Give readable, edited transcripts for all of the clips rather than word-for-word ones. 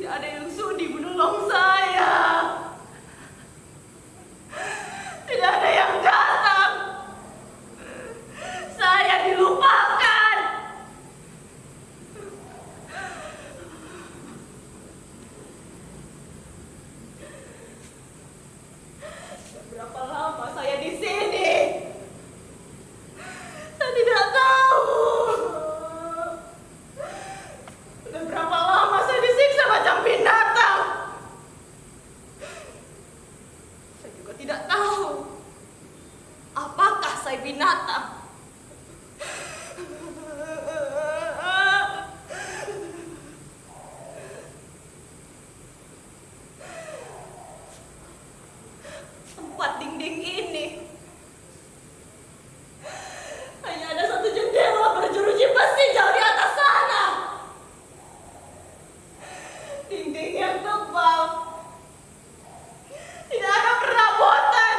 Tidak ada yang sudi menolong saya. Tidak ada yang datang. Saya dilupakan. Berapa lama saya di sini? Saya tidak tahu. Sudah berapa lama saya disiksa macam binatang? Saya juga tidak tahu. Apakah saya binatang? Tempat dinding ini hanya ada satu jendela berjeruji besi jauh di atas sana. Dinding yang tebal. Tidak ada perabotan.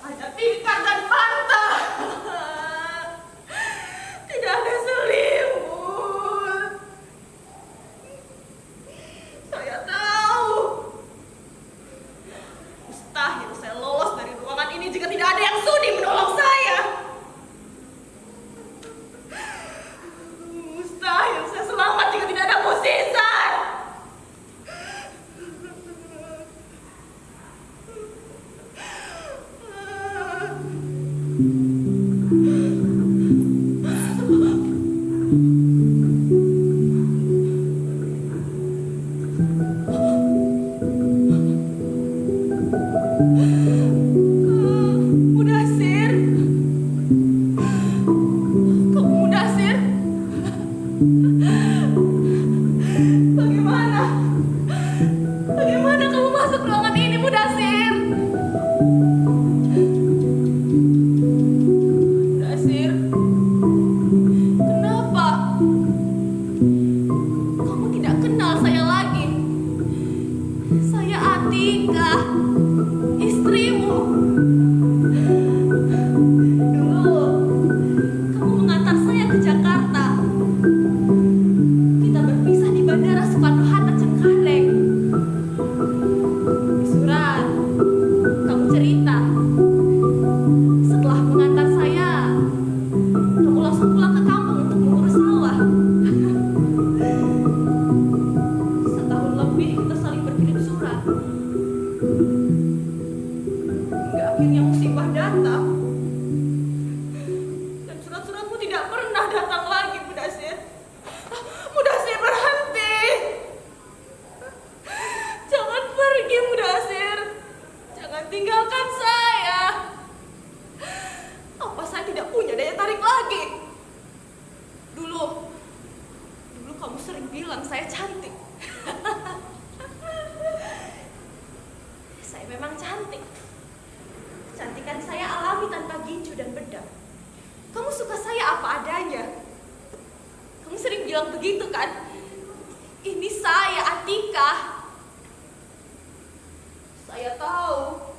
Hanya tikar dan bantal. Tidak ada selimut. Saya tahu. Mustahil saya lolos dari ruangan ini jika tidak ada yang sudi menolong saya. Mustahil saya selamat jika tidak ada musisar. Mudasir, kamu Mudasir? Bagaimana? Bagaimana kamu masuk ruangan ini, Mudasir? Mudasir, kenapa? Kamu tidak kenal saya lagi. Saya Atika, istrimu. Dulu, kamu mengantar saya ke Jakarta. Kita berpisah di Bandara Soekarno-Hatta Cengkareng. Di surat, kamu cerita. Setelah mengantar saya, kamu langsung pulang ke kampung untuk mengurus sawah. Setahun lebih kita saling berkirim surat. Hingga akhirnya musibah datang. Dan surat-suratmu tidak pernah datang lagi, Mudasir. Mudasir, berhenti. Jangan pergi, Mudasir. Jangan tinggalkan saya. Apa saya tidak punya daya tarik lagi? Dulu kamu sering bilang saya cantik. Saya memang cantik. Kecantikan saya alami tanpa ginju dan bedak. Kamu suka saya apa adanya. Kamu sering bilang begitu kan? Ini saya, Atika. Saya tahu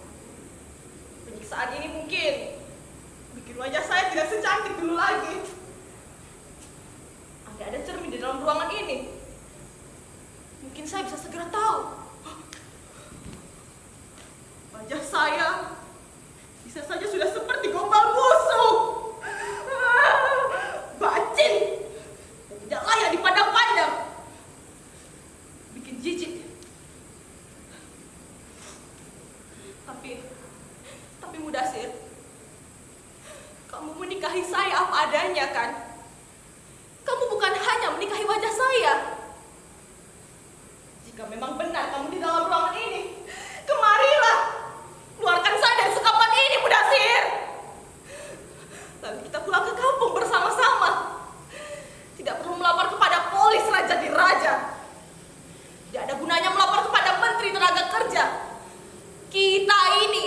penyiksaan ini mungkin bikin wajah saya tidak secantik dulu lagi. Ada cermin di dalam ruangan ini. Mungkin saya bisa segera tahu. Wajah saya bisa saja sudah seperti gombal busuk. Bacin dan tidak layak dipandang-pandang. Bikin jijik. Tapi Mudasir, kamu menikahi saya apa adanya kan? Kamu bukan hanya menikahi wajah saya. Jika memang benar kamu di dalam ruangan ini, kemarilah. Keluarkan saya dari sekapan ini, Mudasir. Lalu kita pulang ke kampung bersama-sama. Tidak perlu melapor kepada polis Raja di Raja. Tidak ada gunanya melapor kepada Menteri Tenaga Kerja. Kita ini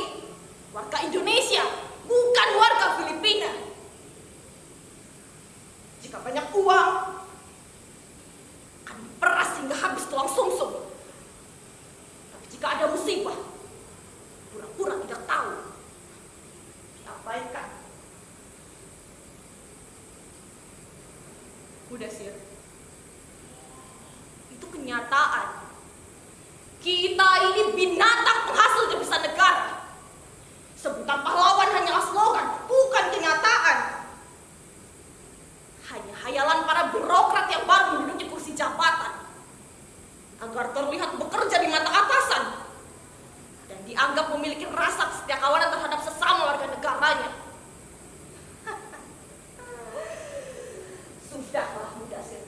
warga Indonesia, bukan warga Filipina. Jika banyak uang, akan diperas hingga habis tulang sumsum. Tapi jika ada musibah, pura-pura tidak tahu. Diabaikan. Mudasir, kenyataan. Kita ini binatang penghasil devisa negara. Sebutan pahlawan hanyalah slogan, bukan kenyataan. Hanya hayalan para birokrat yang baru menduduki kursi jabatan agar terlihat bekerja di mata atasan dan dianggap memiliki rasa kesetiakawanan terhadap sesama warga negaranya. Sudahlah, Mudasir.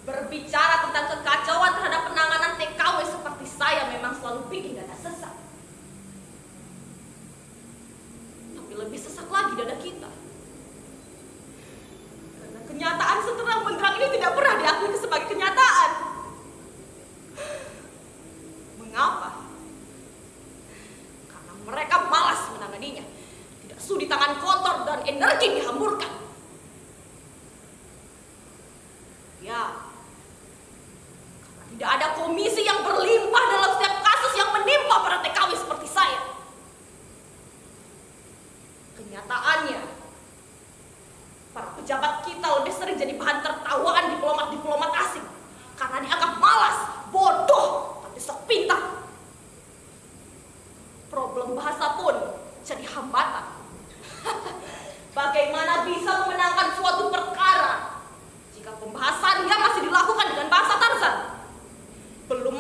Berbicara tentang kekacauan terhadap penanganan TKW seperti saya memang selalu bikin dada sesak. Tapi lebih sesak lagi dada kita. Karena kenyataan seterang benderang ini tidak pernah diakui sebagai kenyataan. Mengapa? Karena mereka malas menanganinya. Tidak sudi tangan kotor dan energi dihamburkan. Ya, karena tidak ada komisi yang berlimpah dalam setiap kasus yang menimpa para TKW seperti saya. Kenyataannya, para pejabat kita lebih sering jadi bahan tertawaan diplomat-diplomat asing karena dianggap malas, bodoh, tapi sok pintar. Problem bahasa pun jadi hambatan. Bagaimana bisa memenangkan suatu perkara jika pembahasannya masih dilakukan dengan bahasa Tarzan? Belum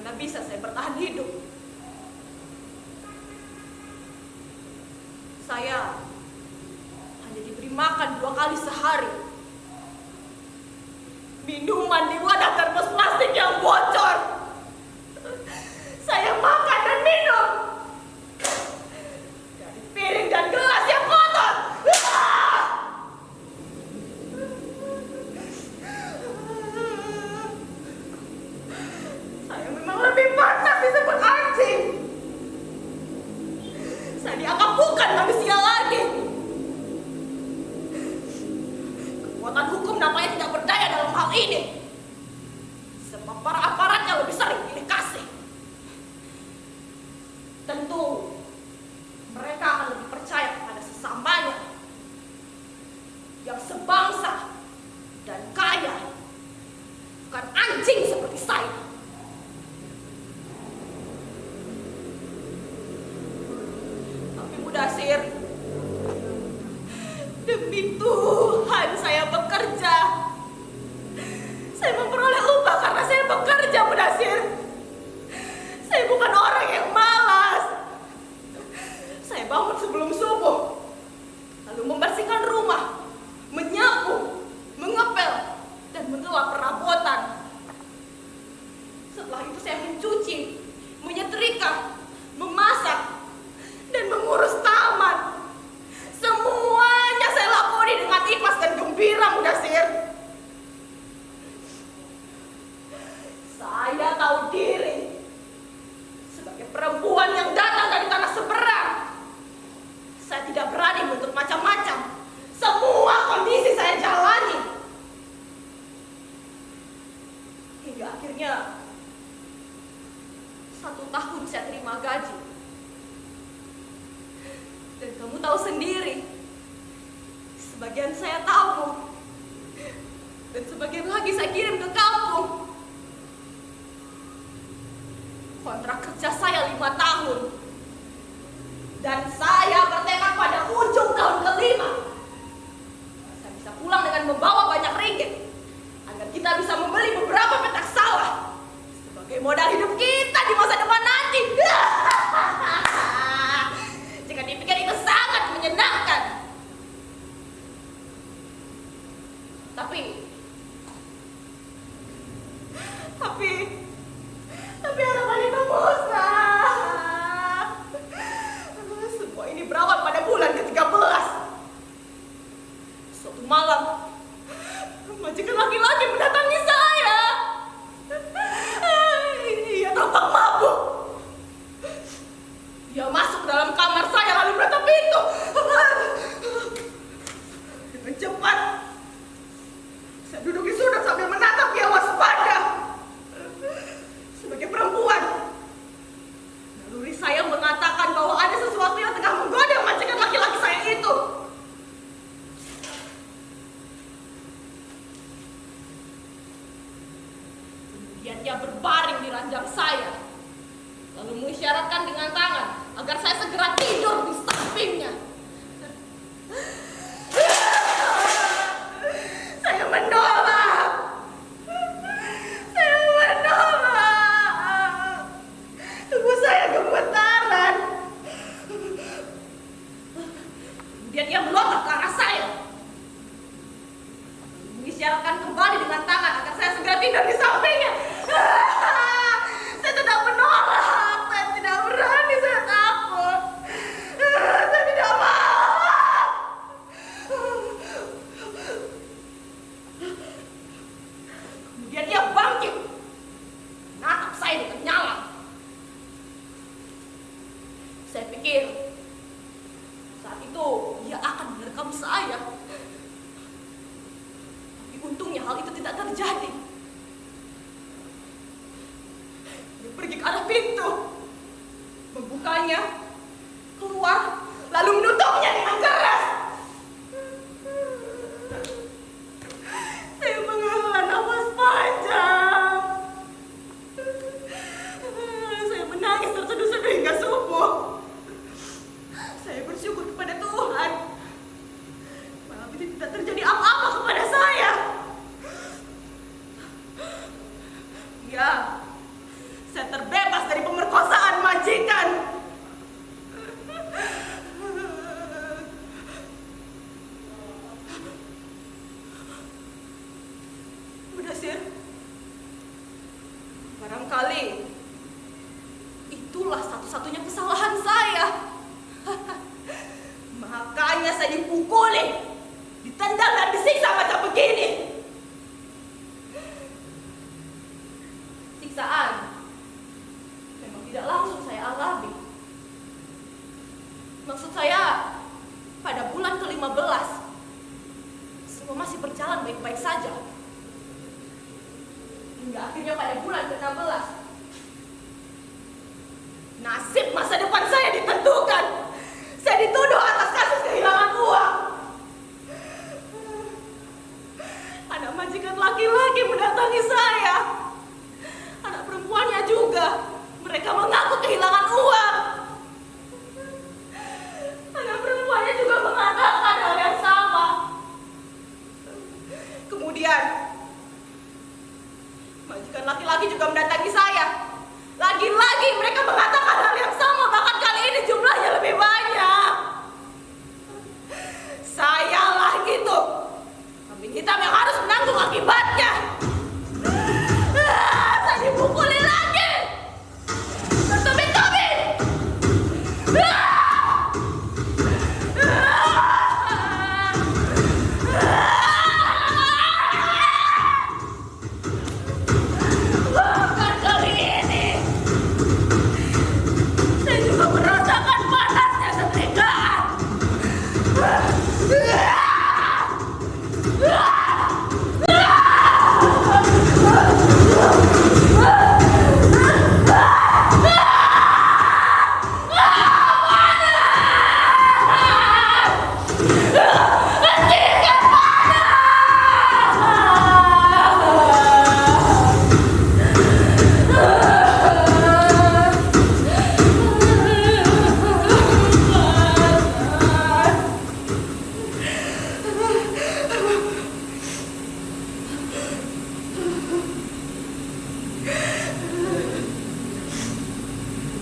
mana bisa saya bertahan hidup. Saya hanya diberi makan 2 kali sehari. Minuman di wadah termos plastik yang bocor. Saya makan dan minum dari piring dan gelas yang kotor. Saya memang lebih pantas disebut anjing. Saya dianggap bukan manusia lagi. Kekuatan hukum nampaknya tidak berdaya dalam hal ini. Sebab para aparatnya lebih sering pilih kasih. Tentu mereka akan lebih percaya kepada sesamanya yang sebangsa dan kaya, bukan anjing seperti saya. Tapi Mudasir, demi Tuhan saya bekerja. Saya memperoleh upah karena saya bekerja, Mudasir. Saya bukan orang yang malas. Saya bangun sebelum subuh, lalu membersihkan rumah, menyapu, mengepel, dan mengelap perabotan. Setelah itu saya mencuci, menyetrika, memasak, dan mengurus taman. Semuanya saya lakoni dengan ikhlas dan gembira, Mudasir. Saya tahu diri sebagai perempuan yang datang dari tanah seberang. Saya tidak berani untuk macam-macam. Semua kondisi saya jalani. Hingga akhirnya 1 tahun saya terima gaji. Dan kamu tahu sendiri, sebagian saya tabung, dan sebagian lagi saya kirim ke kampung. Kontrak kerja saya 5 tahun. Dan saya bertekad pada ujung tahun kelima, saya bisa pulang dengan membawa banyak ringgit, agar kita bisa membeli beberapa petak sawah sebagai modal hidup kita di masa depan nanti. Jika dipikir itu sangat menyenangkan. Tapi harapan itu musnah. Semua ini berawal pada bulan ke-13. Suatu malam, majikan laki-laki mendatangi saya. Ia tampak mabuk. Dia masuk ke dalam kamar saya lalu menatap pintu. Dengan cepat, saya duduk di sudut sambil menatap dia waspada. Sebagai perempuan, naluri saya mengatakan bahwa ada sesuatu yang tengah menggoda majikan laki-laki saya itu. Kemudian dia berbaring di ranjang saya, lalu mengisyaratkan dengan tangan agar saya segera tidur di sampingnya. Saya menolak. Tubuh saya gemetaran. Kemudian dia melompat ke arah saya, mengisyaratkan kembali dengan tangan agar saya segera tidur di sampingnya. Saya tidak menolak. Saya tidak berani. Saya takut. Saya tidak mau. Kemudian dia bangkit, menatap saya dengan nyala. Saya pikir saat itu dia akan menerkam saya. Tapi untungnya hal itu tidak terjadi. Dia pergi ke arah pintu, membukanya, keluar, lalu menutupnya dengan keras. Saya menghela nafas panjang. Saya menangis terseduh-seduh hingga subuh. Saya bersyukur kepada Tuhan malam itu tidak terjadi apa-apa kepada saya. Ya, saya Barangkali itulah satu-satunya kesalahan saya. Makanya saya dipukuli, ditendang dan disiksa macam begini. Siksaan memang tidak langsung saya alami. Maksud saya, pada bulan ke-15 semua masih berjalan baik-baik saja. Hingga akhirnya pada bulan ke-16 nasib masa depan saya ditentukan. Saya dituduh atas kasus kehilangan uang. Ada majikan laki-laki mendatangi saya. Anak perempuannya juga. Mereka mengaku kehilangan uang. Anak perempuannya juga mengatakan hal yang sama. Kemudian majikan laki-laki juga mendatangi saya. Lagi-lagi mereka mengatakan hal yang sama, bahkan kali ini jumlahnya lebih banyak. Sayalah gitu, kambing hitam yang harus menanggung akibatnya. Saya dipukuli lagi, bertubi-tubi. Bahkan kali ini saya juga merasakan panasnya setrikaan.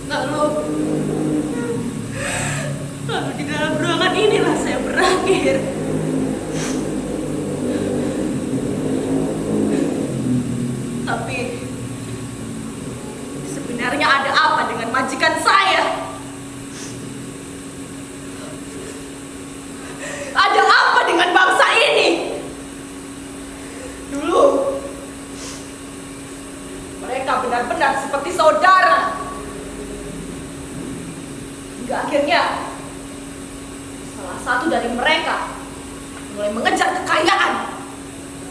Lalu di dalam ruangan inilah saya berakhir. Tapi sebenarnya ada apa dengan majikan saya? Ada apa dengan bangsa ini? Dulu mereka benar-benar seperti saudara. Hingga akhirnya salah satu dari mereka mulai mengejar kekayaan,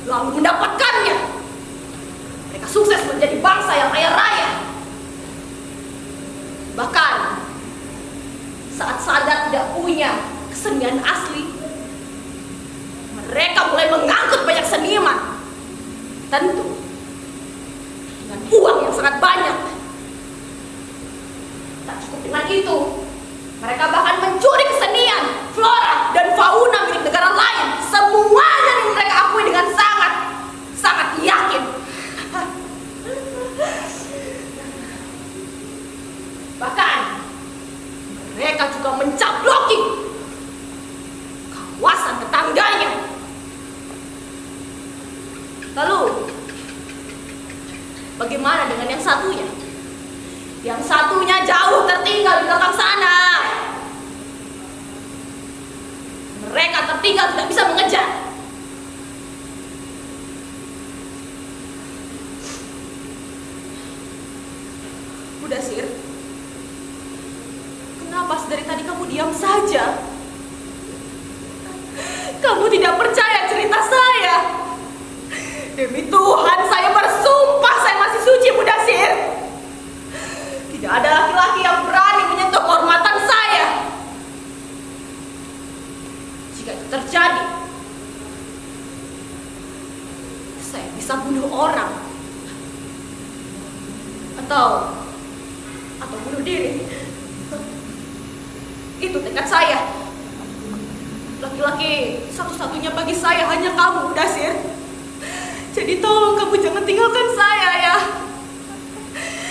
lalu mendapatkannya. Mereka sukses menjadi bangsa yang kaya raya. Bahkan saat sadar tidak punya kesenian asli, mereka mulai mengangkut banyak seniman. Tentu dengan uang yang sangat banyak. Tak cukup dengan itu, mereka bahkan mencuri kesenian, flora, dan fauna milik negara lain. Semuanya yang mereka akui dengan sangat yakin. Bahkan mereka juga mencaploki kawasan tetangganya. Lalu bagaimana dengan yang satunya? Yang satunya jauh tertinggal di belakang sana. Mereka tertinggal, tidak bisa mengejar. Mudasir, kenapa dari tadi kamu diam saja? Kamu tidak percaya cerita saya? Demi Tuhan, saya bersumpah saya masih suci, Mudasir. Tidak ada laki-laki yang berani menyentuh kehormatan saya. Jika itu terjadi, saya bisa bunuh orang atau bunuh diri. Itu tekad saya. Laki-laki satu-satunya bagi saya hanya kamu, Mudasir. Jadi tolong kamu jangan tinggalkan saya ya.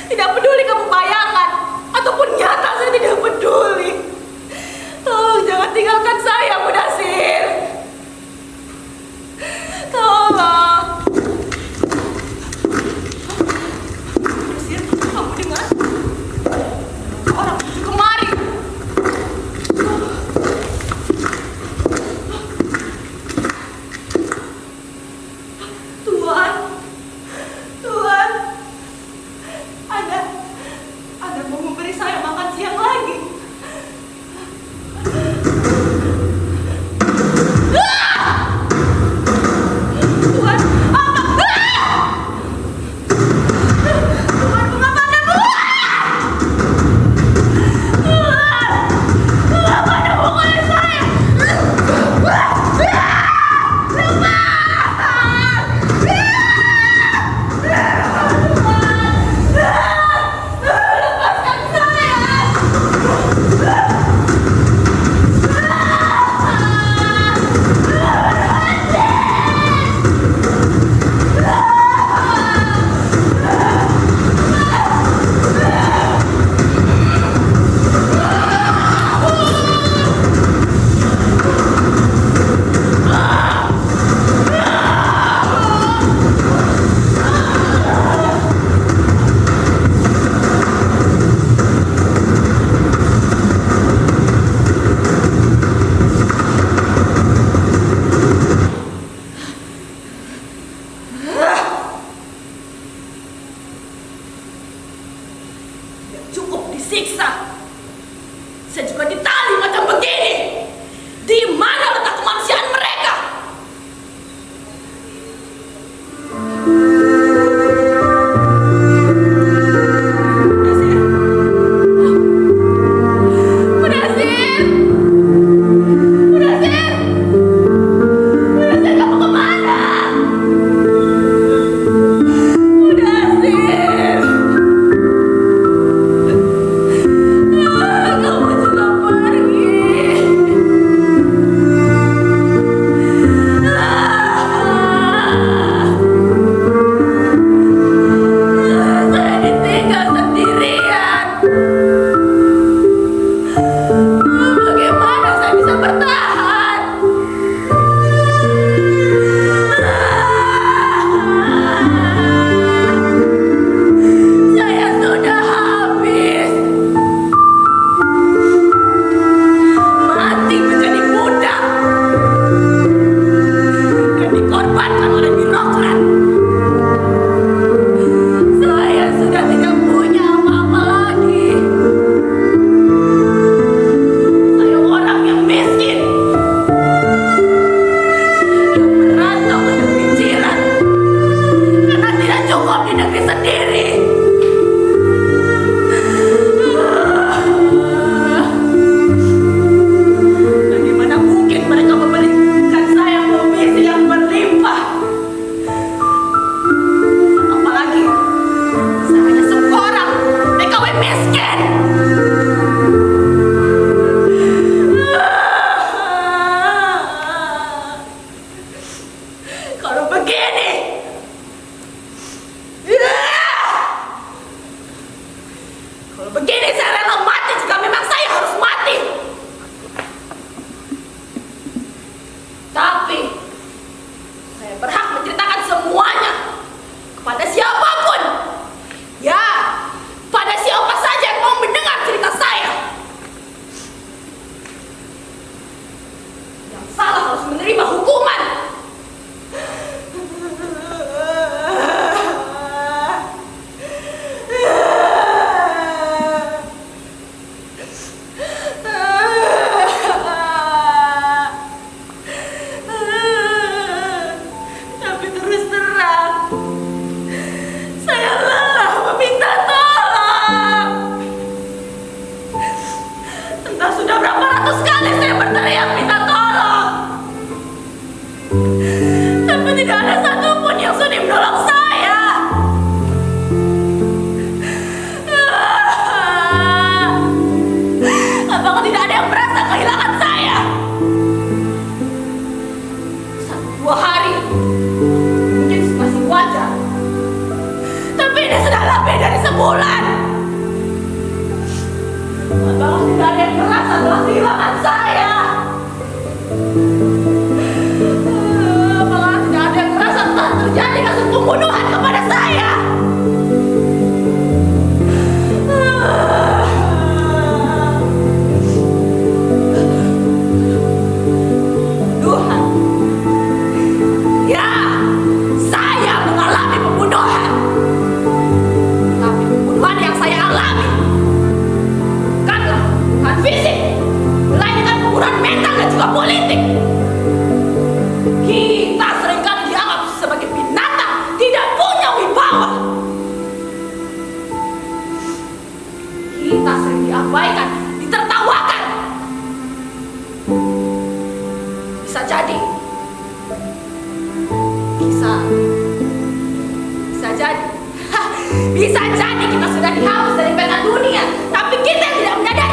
Tidak peduli kamu bayangan ataupun nyata, saya tidak peduli. Tolong jangan tinggalkan saya, Mudasir. Tolong. disiksa. Saya juga ditali macam begini. Di mana letak kemanusiaan mereka? Begini saya rela mati jika memang saya harus mati. Tapi saya berhak menceritakan semuanya kepada siapapun. Ya, pada siapa saja yang mau mendengar cerita saya. Yang salah harus menerima hukuman. Tidak ada satupun yang sudi menolong saya. Apakah tidak ada yang merasa kehilangan saya? 1-2 hari mungkin masih wajar, tapi ini sudah lebih dari sebulan. Apakah tidak ada yang merasa telah kehilangan saya? Terjadi kasus pembunuhan kepada saya. Pembunuhan. Ya, saya mengalami pembunuhan. Tapi pembunuhan yang saya alami bukanlah pembunuhan fisik, melainkan pembunuhan mental dan juga politik. Kita seringkali dianggap sebagai binatang tidak punya wibawa. Kita sering diabaikan, ditertawakan. Bisa jadi bisa jadi kita sudah dihapus dari peta dunia, tapi kita tidak menyadari.